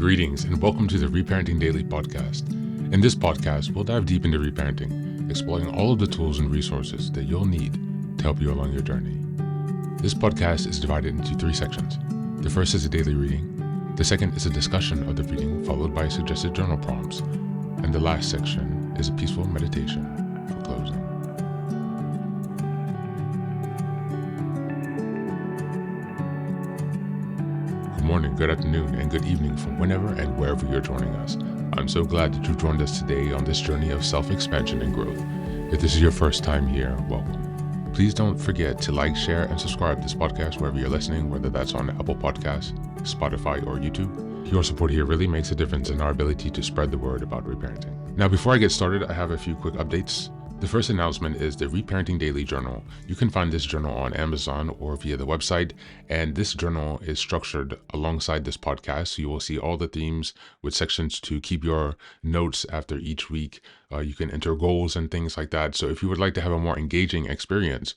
Greetings and welcome to the Reparenting Daily podcast. In this podcast, we'll dive deep into reparenting, exploring all of the tools and resources that you'll need to help you along your journey. This podcast is divided into 3 sections. The first is a daily reading. The second is a discussion of the reading followed by suggested journal prompts. And the last section is a peaceful meditation for closing. Good morning, good afternoon, and good evening from whenever and wherever you're joining us. I'm so glad that you've joined us today on this journey of self-expansion and growth. If this is your first time here, welcome. Please don't forget to like, share, and subscribe to this podcast wherever you're listening, whether that's on Apple Podcasts, Spotify, or YouTube. Your support here really makes a difference in our ability to spread the word about reparenting. Now, before I get started, I have a few quick updates. The first announcement is the Reparenting Daily Journal. You can find this journal on Amazon or via the website, and this journal is structured alongside this podcast, so you will see all the themes with sections to keep your notes after each week. You can enter goals and things like that. So if you would like to have a more engaging experience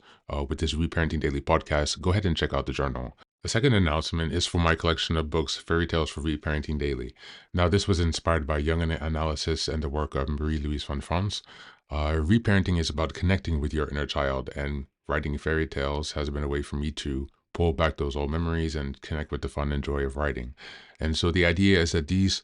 with this Reparenting Daily podcast, go ahead and check out the journal. The second announcement is for my collection of books, Fairy Tales for Reparenting Daily. Now, this was inspired by Jungian analysis and the work of Marie-Louise von Franz. Reparenting is about connecting with your inner child, and writing fairy tales has been a way for me to pull back those old memories and connect with the fun and joy of writing. And so the idea is that these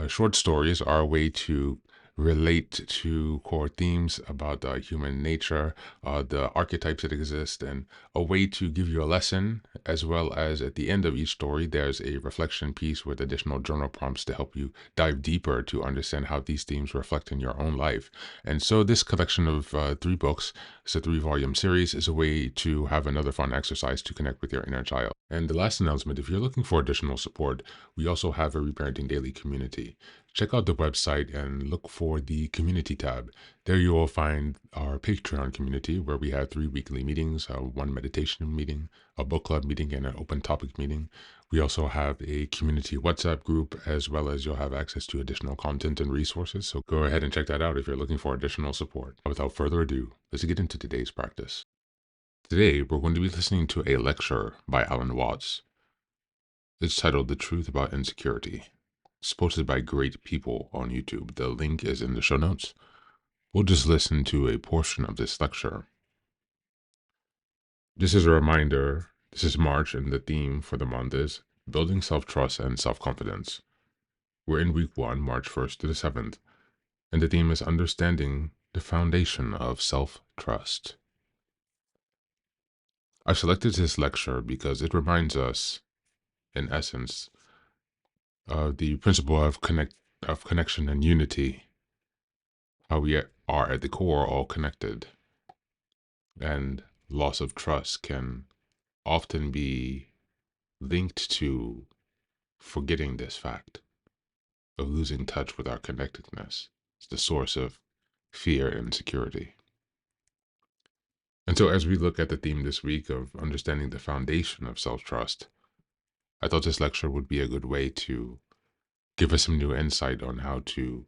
short stories are a way to relate to core themes about human nature, the archetypes that exist, and a way to give you a lesson, as well as at the end of each story, there's a reflection piece with additional journal prompts to help you dive deeper to understand how these themes reflect in your own life. And so this collection of 3 books, it's a 3-volume series, is a way to have another fun exercise to connect with your inner child. And the last announcement, if you're looking for additional support, we also have a Reparenting Daily community. Check out the website and look for the community tab. There you will find our Patreon community, where we have 3 weekly meetings, 1 meditation meeting, a book club meeting, and an open topic meeting. We also have a community WhatsApp group, as well as you'll have access to additional content and resources. So go ahead and check that out if you're looking for additional support. Without further ado, let's get into today's practice. Today, we're going to be listening to a lecture by Alan Watts. It's titled The Truth About Insecurity. It's posted by great people on YouTube. The link is in the show notes. We'll just listen to a portion of this lecture. Just as a reminder, this is March, and the theme for the month is Building Self-Trust and Self-Confidence. We're in week 1, March 1st to the 7th, and the theme is Understanding the Foundation of Self-Trust. I selected this lecture because it reminds us, in essence, of the principle of connection and unity, how we are at the core all connected, and loss of trust can often be linked to forgetting this fact of losing touch with our connectedness. It's the source of fear and insecurity. And so as we look at the theme this week of understanding the foundation of self-trust, I thought this lecture would be a good way to give us some new insight on how to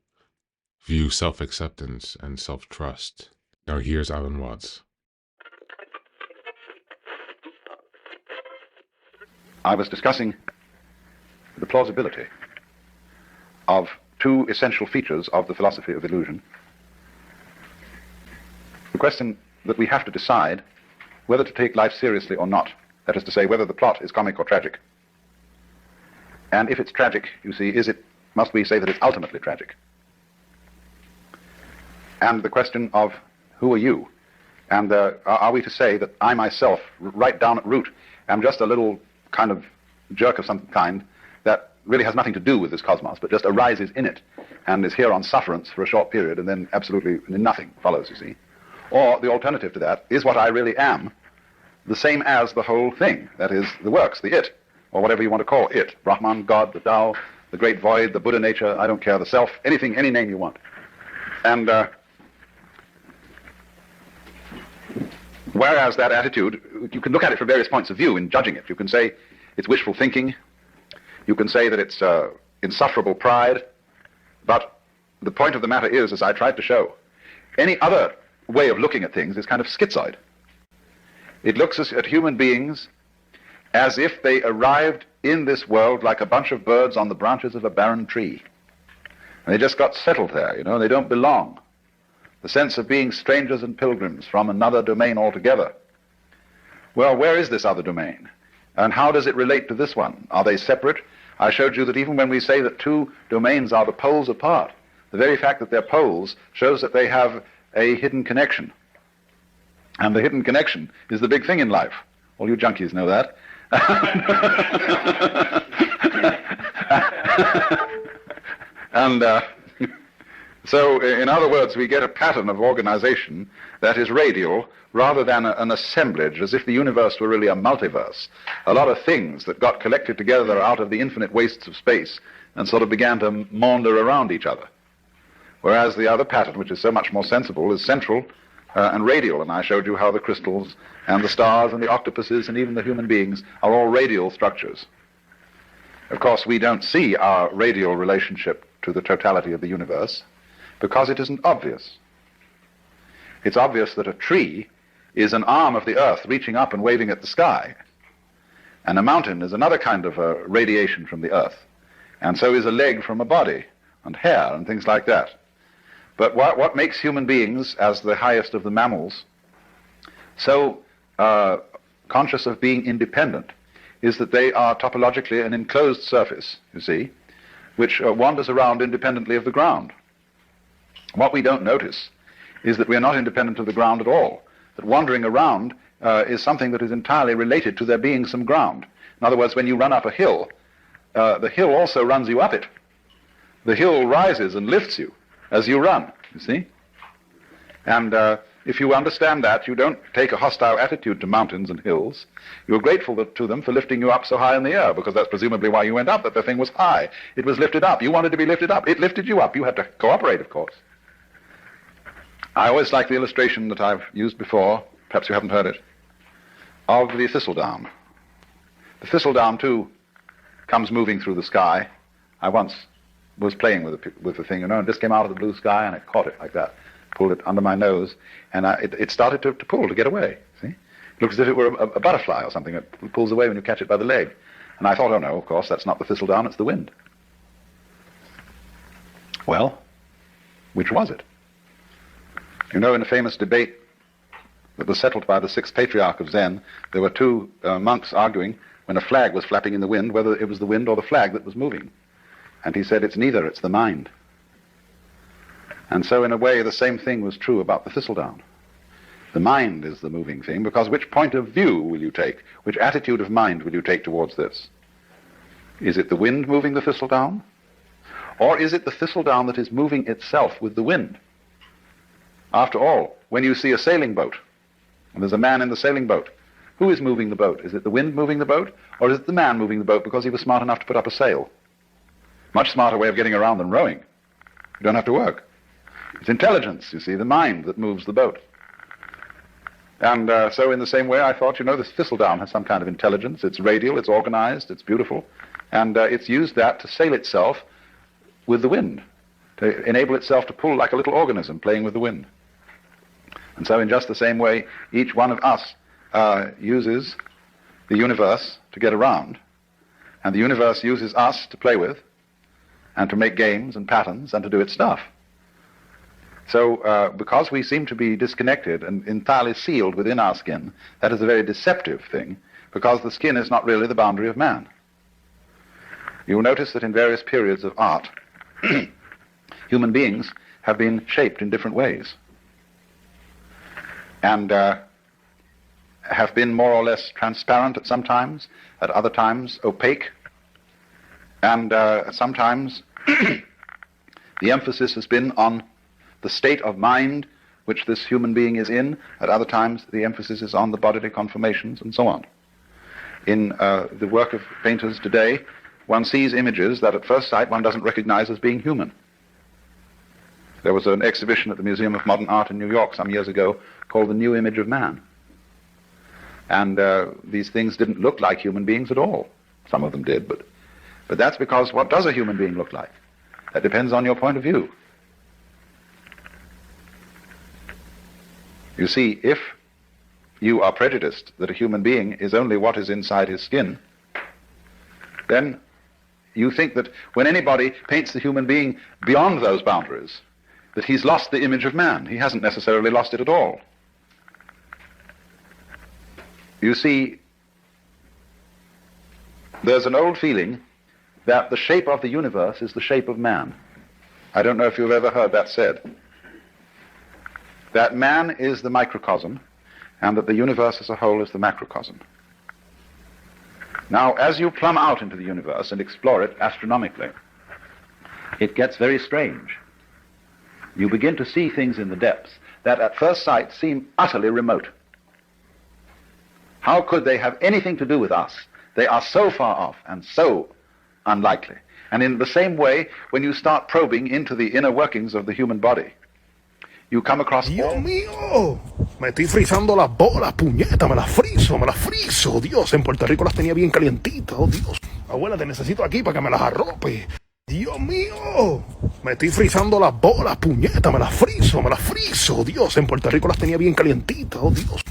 view self-acceptance and self-trust. Now here's Alan Watts. I was discussing the plausibility of 2 essential features of the philosophy of illusion. The question that we have to decide whether to take life seriously or not, that is to say, whether the plot is comic or tragic. And if it's tragic, you see, must we say that it's ultimately tragic? And the question of who are you? And are we to say that I myself, right down at root, am just a little kind of jerk of some kind that really has nothing to do with this cosmos, but just arises in it and is here on sufferance for a short period, and then absolutely nothing follows, you see? Or the alternative to that is what I really am, the same as the whole thing, that is, the works, the it, or whatever you want to call it, Brahman, God, the Tao, the great void, the Buddha nature, I don't care, the self, anything, any name you want. And whereas that attitude, you can look at it from various points of view in judging it. You can say it's wishful thinking, you can say that it's insufferable pride, but the point of the matter is, as I tried to show, any other way of looking at things is kind of schizoid. It looks at human beings as if they arrived in this world like a bunch of birds on the branches of a barren tree. And they just got settled there, they don't belong. The sense of being strangers and pilgrims from another domain altogether. Well, where is this other domain? And how does it relate to this one? Are they separate? I showed you that even when we say that two domains are the poles apart, the very fact that they're poles shows that they have a hidden connection. And the hidden connection is the big thing in life. All you junkies know that. And so, in other words, we get a pattern of organization that is radial rather than an assemblage, as if the universe were really a multiverse. A lot of things that got collected together out of the infinite wastes of space and sort of began to maunder around each other. Whereas the other pattern, which is so much more sensible, is central and radial. And I showed you how the crystals and the stars and the octopuses and even the human beings are all radial structures. Of course, we don't see our radial relationship to the totality of the universe because it isn't obvious. It's obvious that a tree is an arm of the earth reaching up and waving at the sky, and a mountain is another kind of radiation from the earth, and so is a leg from a body, and hair, and things like that. But what makes human beings, as the highest of the mammals, so conscious of being independent is that they are topologically an enclosed surface, you see, which wanders around independently of the ground. What we don't notice is that we are not independent of the ground at all, that wandering around is something that is entirely related to there being some ground. In other words, when you run up a hill, the hill also runs you up it. The hill rises and lifts you as you run, you see. And if you understand that, you don't take a hostile attitude to mountains and hills. You're grateful to them for lifting you up so high in the air, because that's presumably why you went up, that the thing was high. It was lifted up. You wanted to be lifted up. It lifted you up. You had to cooperate, of course. I always like the illustration that I've used before, perhaps you haven't heard it, of the thistledown. The thistledown, too, comes moving through the sky. I once was playing with the thing, and it just came out of the blue sky, and I caught it like that, pulled it under my nose, and it started to pull, to get away, see? It looks as if it were a butterfly or something that pulls away when you catch it by the leg. And I thought, oh no, of course, that's not the thistledown, it's the wind. Well, which was it? In a famous debate that was settled by the sixth patriarch of Zen, there were two monks arguing when a flag was flapping in the wind, whether it was the wind or the flag that was moving. And he said, it's neither, it's the mind. And so in a way the same thing was true about the thistledown. The mind is the moving thing, because which point of view will you take? Which attitude of mind will you take towards this? Is it the wind moving the thistledown? Or is it the thistledown that is moving itself with the wind? After all, when you see a sailing boat, and there's a man in the sailing boat, who is moving the boat? Is it the wind moving the boat, or is it the man moving the boat because he was smart enough to put up a sail? Much smarter way of getting around than rowing. You don't have to work. It's intelligence, you see, the mind that moves the boat. And so in the same way I thought, this thistledown has some kind of intelligence. It's radial, it's organized, it's beautiful, and it's used that to sail itself with the wind, to enable itself to pull like a little organism playing with the wind. And so in just the same way, each one of us uses the universe to get around, and the universe uses us to play with, and to make games and patterns, and to do its stuff. So because we seem to be disconnected and entirely sealed within our skin, that is a very deceptive thing, because the skin is not really the boundary of man. You'll notice that in various periods of art, human beings have been shaped in different ways, and have been more or less transparent at some times, at other times opaque, and sometimes the emphasis has been on the state of mind which this human being is in. At other times the emphasis is on the bodily conformations and so on. In the work of painters today, one sees images that at first sight one doesn't recognize as being human. There was an exhibition at the Museum of Modern Art in New York some years ago called The New Image of Man. And these things didn't look like human beings at all. Some of them did, but that's because what does a human being look like? That depends on your point of view. You see, if you are prejudiced that a human being is only what is inside his skin, then you think that when anybody paints the human being beyond those boundaries, that he's lost the image of man. He hasn't necessarily lost it at all. You see, there's an old feeling that the shape of the universe is the shape of man. I don't know if you've ever heard that said. That man is the microcosm, and that the universe as a whole is the macrocosm. Now, as you plumb out into the universe and explore it astronomically, it gets very strange. You begin to see things in the depths that at first sight seem utterly remote. How could they have anything to do with us? They are so far off and so unlikely. And in the same way, when you start probing into the inner workings of the human body, you come across... Dios mío, me estoy frizando las bolas, puñeta, me las frizo. Dios, en Puerto Rico las tenía bien calientitas, oh Dios. Abuela, te necesito aquí para que me las arrope. Dios mío, me estoy frizando las bolas, puñeta, me las frizo. Dios, en Puerto Rico las tenía bien calientitas, oh Dios.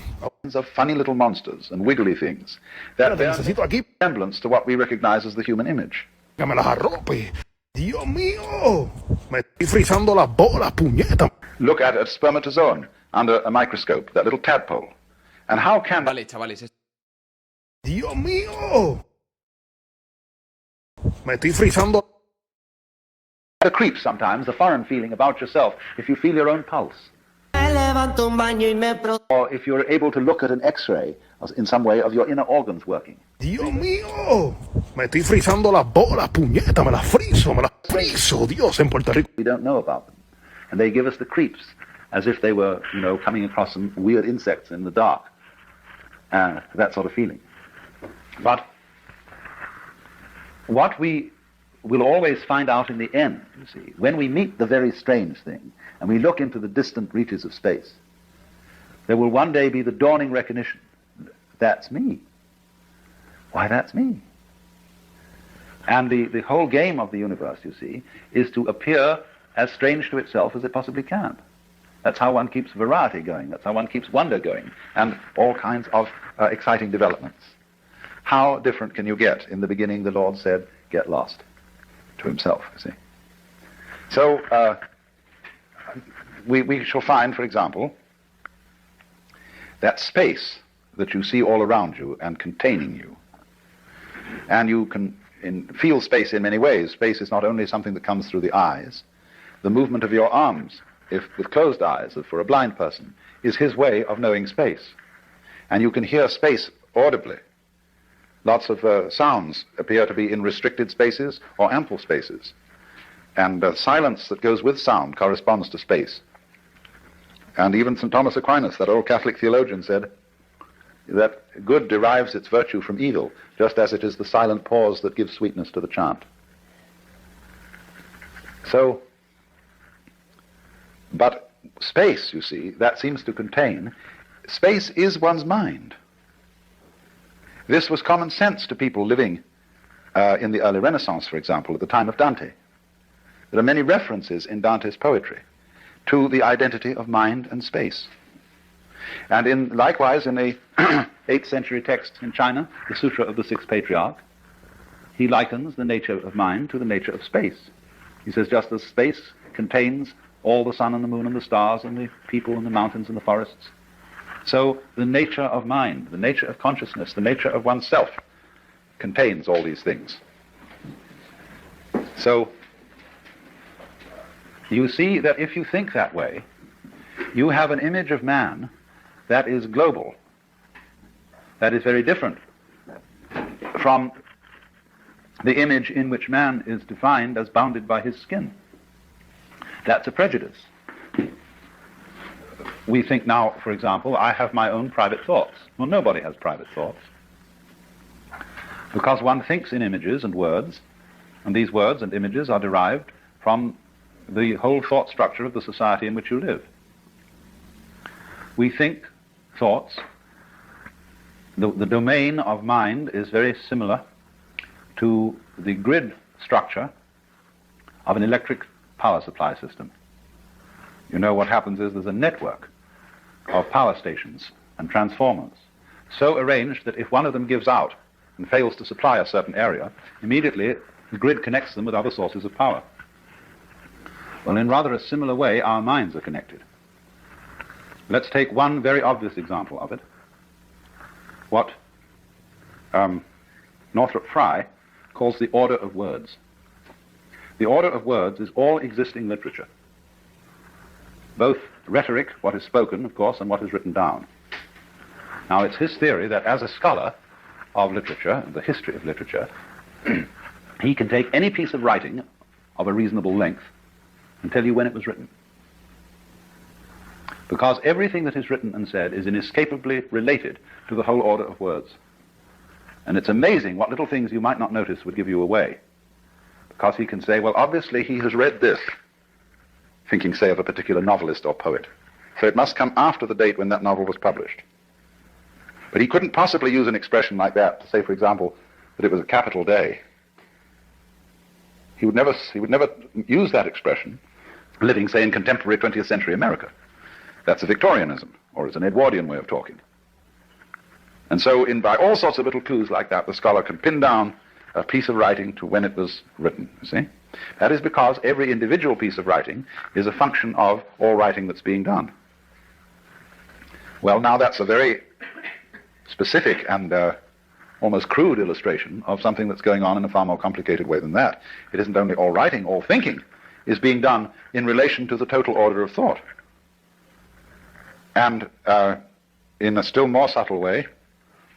Of funny little monsters and wiggly things that bear resemblance to what we recognize as the human image. Que me las arrope. Dios mío, me estoy frizando las bolas, puñeta. Look at a spermatozoon under a microscope, that little tadpole. And how can... Vale, chavales. Dios mío, me estoy frizando. The creep sometimes, the foreign feeling about yourself, if you feel your own pulse. Or if you're able to look at an X-ray in some way of your inner organs working. Dios mío, me estoy frizando las bolas, puñeta, me las frizo. Dios, en Puerto Rico. We don't know about them. And they give us the creeps, as if they were, coming across some weird insects in the dark. That sort of feeling. But what we will always find out in the end, you see, when we meet the very strange thing, and we look into the distant reaches of space, there will one day be the dawning recognition. That's me. Why, that's me. And the whole game of the universe, you see, is to appear as strange to itself as it possibly can. That's how one keeps variety going. That's how one keeps wonder going, and all kinds of exciting developments. How different can you get? In the beginning, the Lord said, get lost, to himself, you see. So, we shall find, for example, that space that you see all around you and containing you. And you can feel space in many ways. Space is not only something that comes through the eyes. The movement of your arms, if with closed eyes, for a blind person, is his way of knowing space. And you can hear space audibly. Lots of sounds appear to be in restricted spaces or ample spaces. And silence that goes with sound corresponds to space. And even St. Thomas Aquinas, that old Catholic theologian, said that good derives its virtue from evil, just as it is the silent pause that gives sweetness to the chant. So, but space, you see, that seems to contain, space is one's mind. This was common sense to people living in the early Renaissance, for example, at the time of Dante. There are many references in Dante's poetry to the identity of mind and space. And likewise in a 8th century text in China, the Sutra of the Sixth Patriarch, he likens the nature of mind to the nature of space. He says just as space contains all the sun and the moon and the stars and the people and the mountains and the forests, so the nature of mind, the nature of consciousness, the nature of oneself contains all these things. So you see that if you think that way, you have an image of man that is global, that is very different from the image in which man is defined as bounded by his skin. That's a prejudice. We think now, for example, I have my own private thoughts. Well, nobody has private thoughts. Because one thinks in images and words, and these words and images are derived from the whole thought structure of the society in which you live. We think thoughts. The domain of mind is very similar to the grid structure of an electric power supply system. You know, what happens is there's a network of power stations and transformers so arranged that if one of them gives out, and fails to supply a certain area, immediately the grid connects them with other sources of power. Well, in rather a similar way, our minds are connected. Let's take one very obvious example of it. What Northrop Frye calls the order of words. The order of words is all existing literature, both rhetoric, what is spoken, of course, and what is written down. Now, it's his theory that as a scholar of literature, the history of literature, he can take any piece of writing of a reasonable length and tell you when it was written. Because everything that is written and said is inescapably related to the whole order of words. And it's amazing what little things you might not notice would give you away. Because he can say, well, obviously he has read this, thinking, say, of a particular novelist or poet. So it must come after the date when that novel was published. But he couldn't possibly use an expression like that to say, for example, that it was a capital day. He would never use that expression living, say, in contemporary 20th century America. That's a Victorianism, or it's an Edwardian way of talking. And so by all sorts of little clues like that, the scholar can pin down a piece of writing to when it was written, you see? That is because every individual piece of writing is a function of all writing that's being done. Well, now that's a very specific and almost crude illustration of something that's going on in a far more complicated way than that. It isn't only all writing, all thinking is being done in relation to the total order of thought. And in a still more subtle way,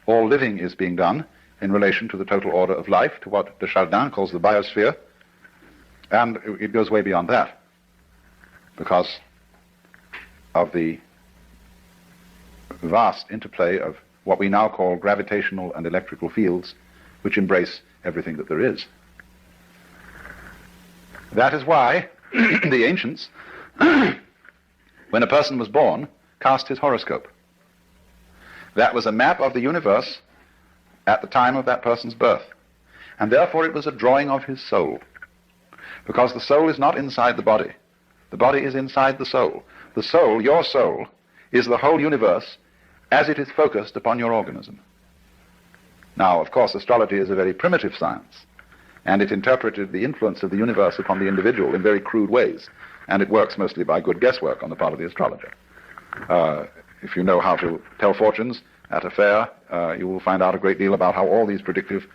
all living is being done in relation to the total order of life, to what de Chardin calls the biosphere, and it goes way beyond that, because of the vast interplay of what we now call gravitational and electrical fields, which embrace everything that there is. That is why the ancients, when a person was born, cast his horoscope. That was a map of the universe at the time of that person's birth. And therefore it was a drawing of his soul. Because the soul is not inside the body. The body is inside the soul. The soul, your soul, is the whole universe as it is focused upon your organism. Now, of course, astrology is a very primitive science, and it interpreted the influence of the universe upon the individual in very crude ways, and it works mostly by good guesswork on the part of the astrologer. If you know how to tell fortunes at a fair, you will find out a great deal about how all these predictive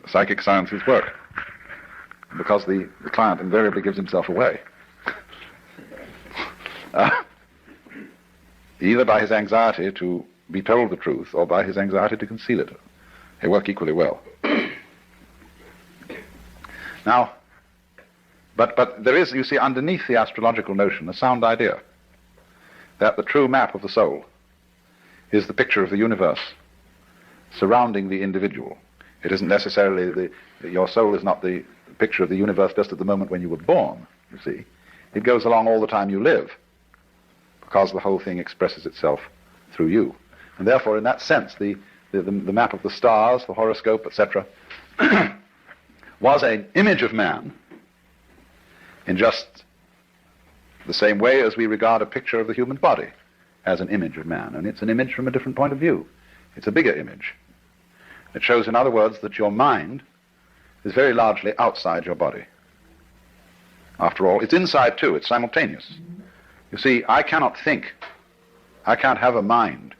psychic sciences work, because the client invariably gives himself away. Either by his anxiety to be told the truth or by his anxiety to conceal it. They work equally well. Now, but there is, you see, underneath the astrological notion, a sound idea that the true map of the soul is the picture of the universe surrounding the individual. It isn't necessarily your soul is not the picture of the universe just at the moment when you were born, you see. It goes along all the time you live, because the whole thing expresses itself through you. And therefore, in that sense, the map of the stars, the horoscope, etc., was an image of man in just the same way as we regard a picture of the human body as an image of man. And it's an image from a different point of view. It's a bigger image. It shows, in other words, that your mind is very largely outside your body. After all, it's inside too. It's simultaneous. You see, I cannot think, I can't have a mind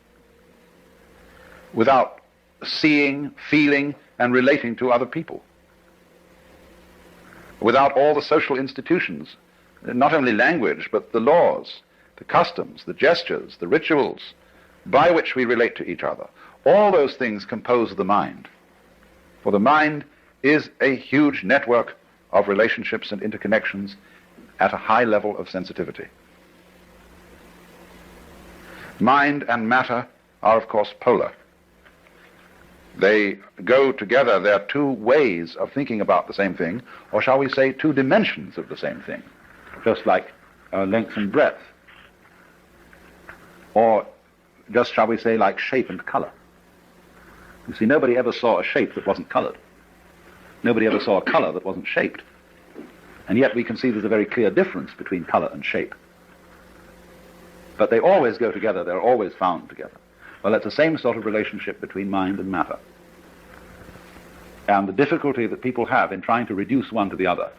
without seeing, feeling, and relating to other people. Without all the social institutions, not only language, but the laws, the customs, the gestures, the rituals by which we relate to each other. All those things compose the mind. For the mind is a huge network of relationships and interconnections at a high level of sensitivity. Mind and matter are, of course, polar. They go together. They're two ways of thinking about the same thing, or shall we say two dimensions of the same thing, just like length and breadth, or just, shall we say, like shape and color. You see, nobody ever saw a shape that wasn't colored. Nobody ever saw a color that wasn't shaped. And yet we can see there's a very clear difference between color and shape. But they always go together, they're always found together. Well, it's the same sort of relationship between mind and matter. And the difficulty that people have in trying to reduce one to the other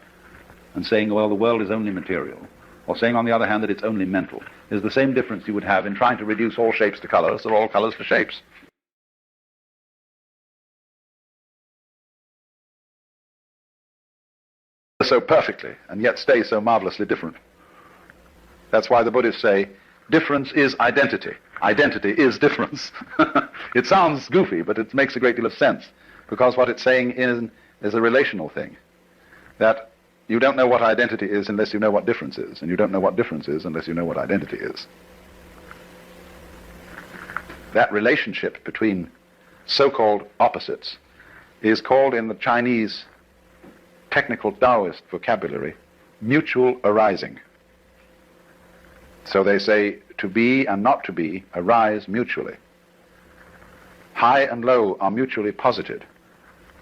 and saying, well, the world is only material, or saying, on the other hand, that it's only mental, is the same difference you would have in trying to reduce all shapes to colors or all colors to shapes. So perfectly, and yet stay so marvelously different. That's why the Buddhists say, difference is identity. Identity is difference. It sounds goofy, but it makes a great deal of sense, because what it's saying is a relational thing. That you don't know what identity is unless you know what difference is, and you don't know what difference is unless you know what identity is. That relationship between so-called opposites is called in the Chinese technical Taoist vocabulary mutual arising. So they say to be and not to be arise mutually. High and low are mutually posited.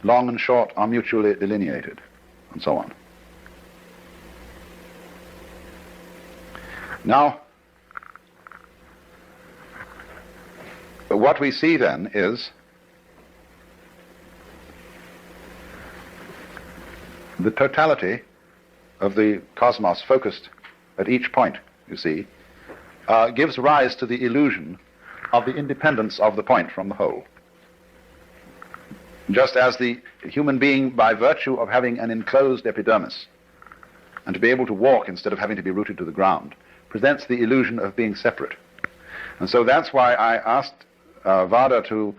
Long and short are mutually delineated, and so on. Now, what we see then is the totality of the cosmos focused at each point, you see, gives rise to the illusion of the independence of the point from the whole. Just as the human being, by virtue of having an enclosed epidermis, and to be able to walk instead of having to be rooted to the ground, presents the illusion of being separate. And so that's why I asked Vada to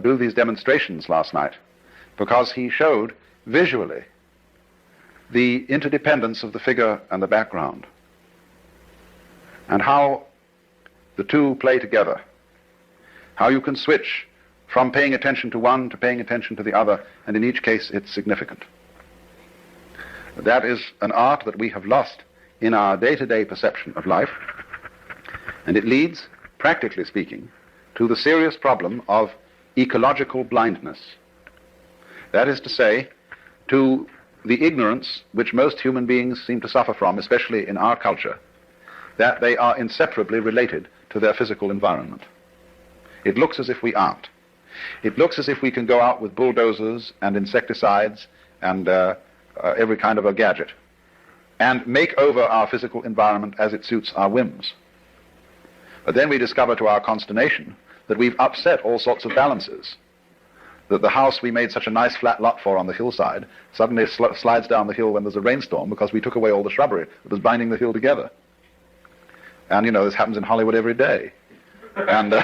do these demonstrations last night, because he showed visually the interdependence of the figure and the background, and how the two play together, how you can switch from paying attention to one to paying attention to the other, and in each case it's significant. That is an art that we have lost in our day-to-day perception of life, and it leads, practically speaking, to the serious problem of ecological blindness. That is to say, to the ignorance which most human beings seem to suffer from, especially in our culture, that they are inseparably related to their physical environment. It looks as if we aren't. It looks as if we can go out with bulldozers and insecticides and every kind of a gadget and make over our physical environment as it suits our whims. But then we discover to our consternation that we've upset all sorts of balances, that the house we made such a nice flat lot for on the hillside suddenly slides down the hill when there's a rainstorm because we took away all the shrubbery that was binding the hill together. And, you know, this happens in Hollywood every day. And,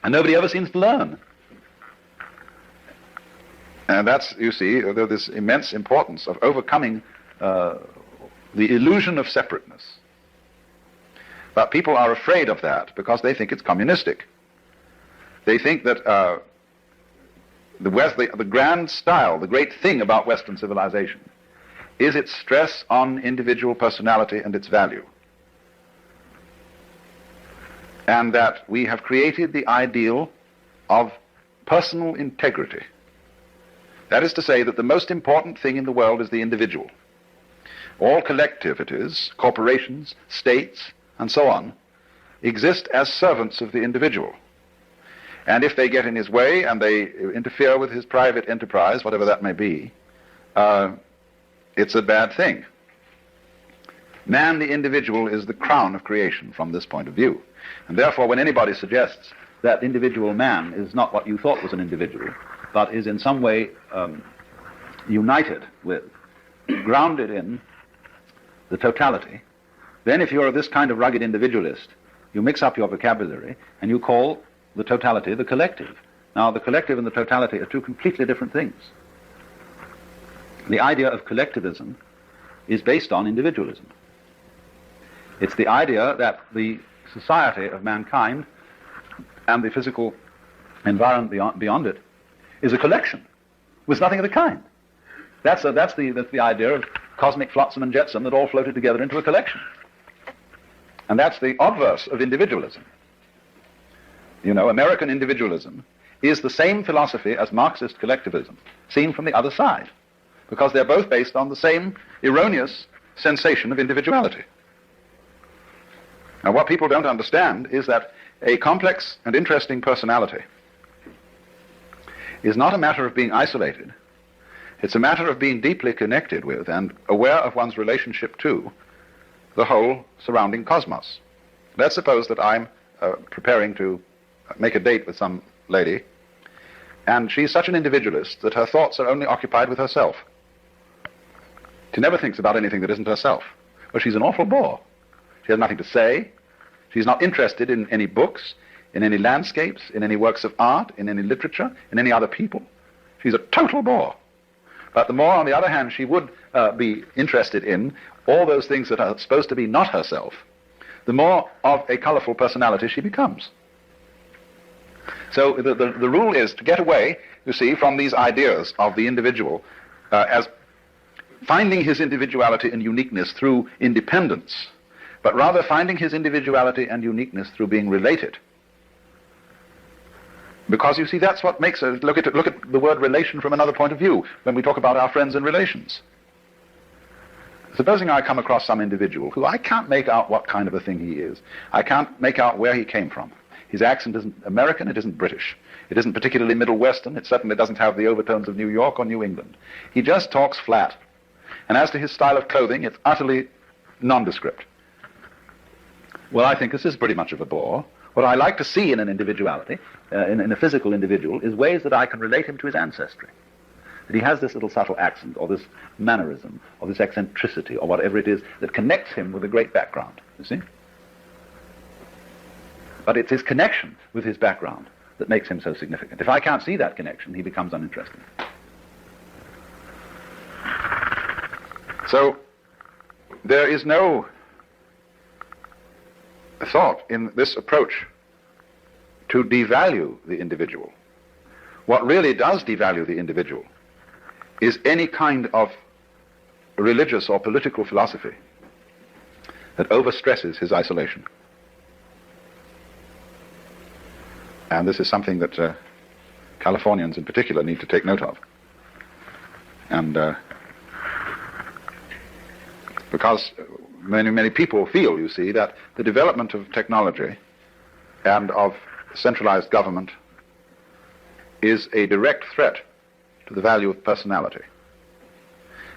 and nobody ever seems to learn. And that's, you see, there's this immense importance of overcoming the illusion of separateness. But people are afraid of that because they think it's communistic. They think that the grand style, the great thing about Western civilization, is its stress on individual personality and its value. And that we have created the ideal of personal integrity. That is to say that the most important thing in the world is the individual. All collectivities, corporations, states, and so on, exist as servants of the individual. And if they get in his way and they interfere with his private enterprise, whatever that may be, it's a bad thing. Man, the individual, is the crown of creation from this point of view. And therefore, when anybody suggests that individual man is not what you thought was an individual, but is in some way united with, grounded in the totality, then if you're this kind of rugged individualist, you mix up your vocabulary and you call the totality the collective. Now, the collective and the totality are two completely different things. The idea of collectivism is based on individualism. It's the idea that the society of mankind and the physical environment beyond it is a collection with nothing of the kind. That's the idea of cosmic flotsam and jetsam that all floated together into a collection. And that's the obverse of individualism. You know, American individualism is the same philosophy as Marxist collectivism, seen from the other side, because they're both based on the same erroneous sensation of individuality. Now, what people don't understand is that a complex and interesting personality is not a matter of being isolated. It's a matter of being deeply connected with and aware of one's relationship to the whole surrounding cosmos. Let's suppose that I'm preparing to make a date with some lady, and she's such an individualist that her thoughts are only occupied with herself. She never thinks about anything that isn't herself. Well, she's an awful bore. She has nothing to say. She's not interested in any books, in any landscapes, in any works of art, in any literature, in any other people. She's a total bore. But the more, on the other hand, she would be interested in all those things that are supposed to be not herself, the more of a colorful personality she becomes. So the rule is to get away, you see, from these ideas of the individual as finding his individuality and uniqueness through independence, but rather finding his individuality and uniqueness through being related. Because, you see, that's what makes us look at the word relation from another point of view when we talk about our friends and relations. Supposing I come across some individual who I can't make out what kind of a thing he is. I can't make out where he came from. His accent isn't American, it isn't British. It isn't particularly Middle Western. It certainly doesn't have the overtones of New York or New England. He just talks flat. And as to his style of clothing, it's utterly nondescript. Well, I think this is pretty much of a bore. What I like to see in an individuality, in a physical individual, is ways that I can relate him to his ancestry. That he has this little subtle accent, or this mannerism, or this eccentricity, or whatever it is that connects him with a great background, you see? But it's his connection with his background that makes him so significant. If I can't see that connection, he becomes uninteresting. So, there is no thought in this approach to devalue the individual. What really does devalue the individual is any kind of religious or political philosophy that overstresses his isolation. And this is something that Californians in particular need to take note of. And because many people feel, you see, that the development of technology and of centralized government is a direct threat to the value of personality.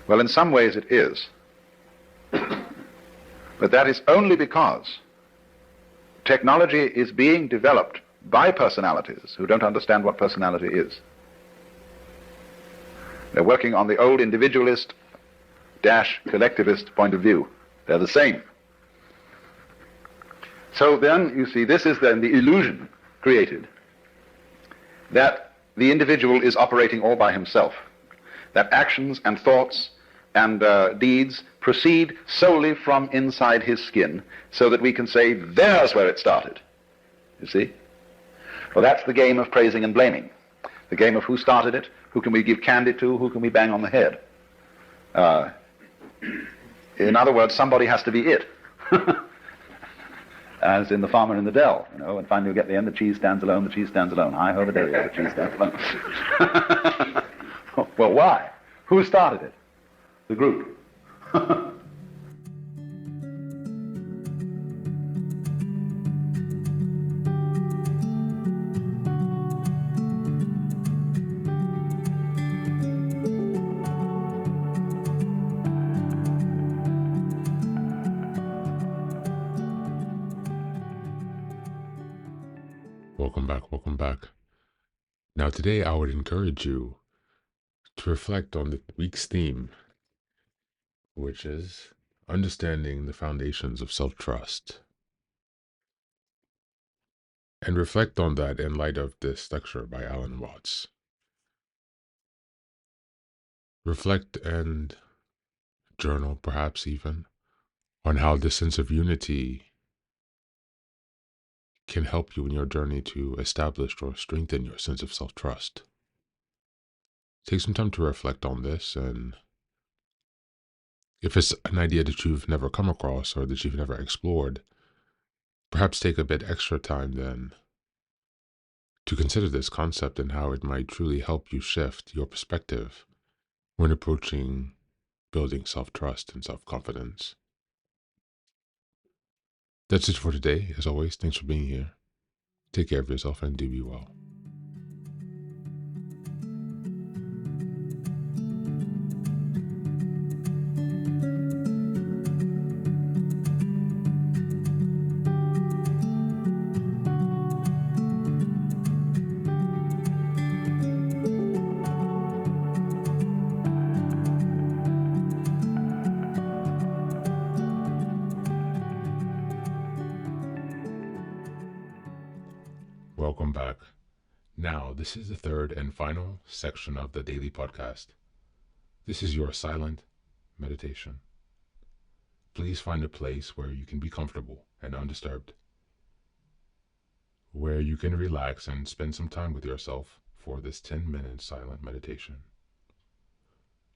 Well, in some ways it is. But that is only because technology is being developed by personalities who don't understand what personality is. They're working on the old individualist collectivist point of view. They're the same. So then, you see, this is then the illusion created that the individual is operating all by himself, that actions and thoughts and deeds proceed solely from inside his skin, so that we can say, there's where it started. You see? Well, that's the game of praising and blaming. The game of who started it, who can we give candy to, who can we bang on the head. In other words, somebody has to be it. As in The Farmer in the Dell, you know, and finally you get the end, the cheese stands alone, the cheese stands alone. Hi ho, the day, the cheese stands alone. Well, why? Who started it? The group. Welcome back. Now today I would encourage you to reflect on the week's theme, which is understanding the foundations of self-trust. And reflect on that in light of this lecture by Alan Watts. Reflect and journal, perhaps even, on how this sense of unity can help you in your journey to establish or strengthen your sense of self-trust. Take some time to reflect on this, and if it's an idea that you've never come across or that you've never explored, perhaps take a bit extra time then to consider this concept and how it might truly help you shift your perspective when approaching building self-trust and self-confidence. That's it for today. As always, thanks for being here. Take care of yourself and do be well. this is the third and final section of the daily podcast. This is your silent meditation. Please find a place where you can be comfortable and undisturbed, where you can relax and spend some time with yourself for this 10-minute silent meditation.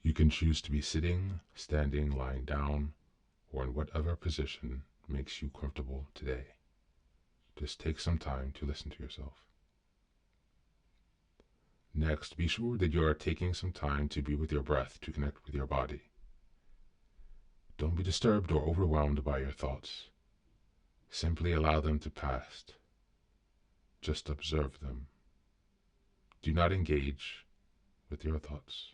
You can choose to be sitting, standing, lying down, or in whatever position makes you comfortable today. Just take some time to listen to yourself. Next, be sure that you are taking some time to be with your breath to connect with your body. Don't be disturbed or overwhelmed by your thoughts. Simply allow them to pass. Just observe them. Do not engage with your thoughts.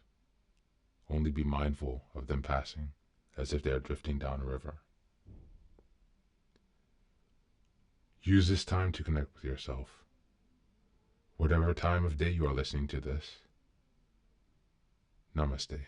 Only be mindful of them passing, as if they are drifting down a river. Use this time to connect with yourself. Whatever time of day you are listening to this, Namaste.